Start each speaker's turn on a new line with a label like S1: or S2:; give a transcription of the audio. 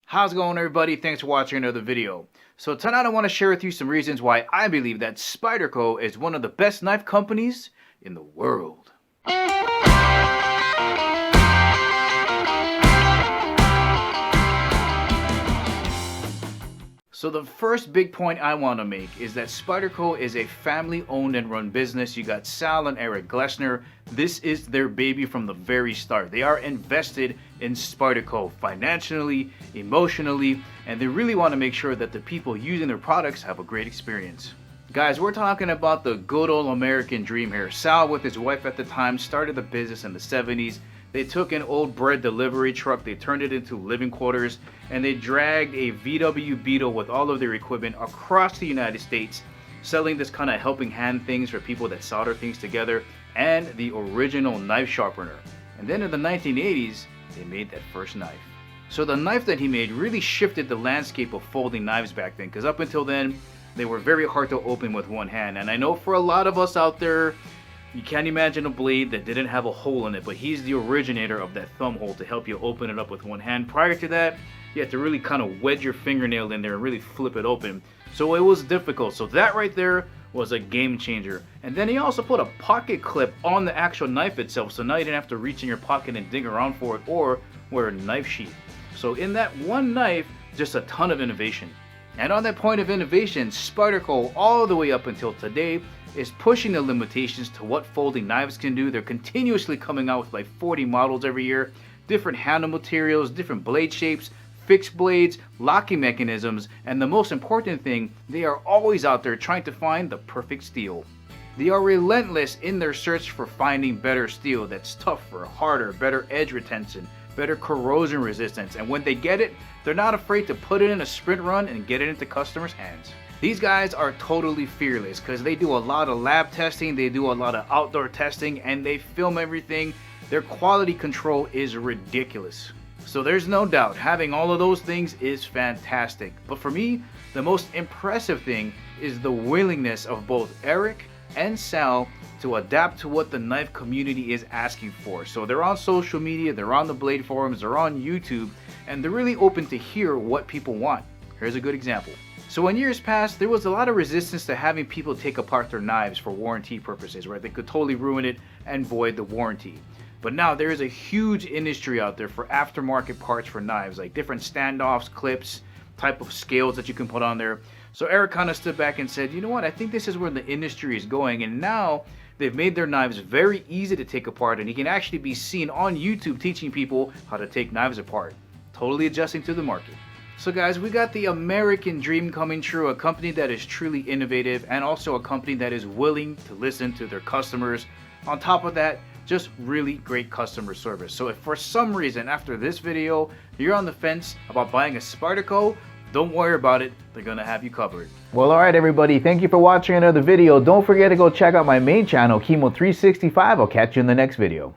S1: How's it going, everybody? Thanks for watching another video. So tonight I want to share with you some reasons why I believe that Spyderco is one of the best knife companies in the world. So the first big point I want to make is that Spyderco is a family-owned and run business. You got Sal and Eric Glessner. This is their baby from the very start. They are invested in Spyderco financially, emotionally, and they really want to make sure that the people using their products have a great experience. Guys, we're talking about the good old American dream here. Sal, with his wife at the time, started the business in the 70s. They took an old bread delivery truck, they turned it into living quarters, and they dragged a VW Beetle with all of their equipment across the United States, selling this kind of helping hand things for people that solder things together, and the original knife sharpener. And then in the 1980s, they made that first knife. So the knife that he made really shifted the landscape of folding knives back then, because up until then, they were very hard to open with one hand. And I know for a lot of us out there, you can't imagine a blade that didn't have a hole in it, but he's the originator of that thumb hole to help you open it up with one hand. Prior to that, you had to really kind of wedge your fingernail in there and really flip it open. So it was difficult. So that right there was a game changer. And then he also put a pocket clip on the actual knife itself, so now you didn't have to reach in your pocket and dig around for it or wear a knife sheath. So in that one knife, just a ton of innovation. And on that point of innovation, Spyderco, all the way up until today, is pushing the limitations to what folding knives can do. They're continuously coming out with like 40 models every year, different handle materials, different blade shapes, fixed blades, locking mechanisms, and the most important thing, they are always out there trying to find the perfect steel. They are relentless in their search for finding better steel that's tougher, harder, better edge retention, better corrosion resistance, and when they get it, they're not afraid to put it in a sprint run and get it into customers' hands. These guys are totally fearless because they do a lot of lab testing, they do a lot of outdoor testing, and they film everything. Their quality control is ridiculous. So there's no doubt, having all of those things is fantastic. But for me, the most impressive thing is the willingness of both Eric and Sal to adapt to what the knife community is asking for. So they're on social media, they're on the blade forums, they're on YouTube, and they're really open to hear what people want. Here's a good example. So in years past, there was a lot of resistance to having people take apart their knives for warranty purposes, right? They could totally ruin it and void the warranty. But now there is a huge industry out there for aftermarket parts for knives, like different standoffs, clips, type of scales that you can put on there. So Eric kind of stood back and said, you know what, I think this is where the industry is going, and now they've made their knives very easy to take apart, and he can actually be seen on YouTube teaching people how to take knives apart, totally adjusting to the market. So guys, we got the American dream coming true, a company that is truly innovative and also a company that is willing to listen to their customers. On top of that, just really great customer service. So if for some reason after this video you're on the fence about buying a Spyderco, don't worry about it, they're gonna have you covered. Well, alright everybody, thank you for watching another video. Don't forget to go check out my main channel, Chemo365. I'll catch you in the next video.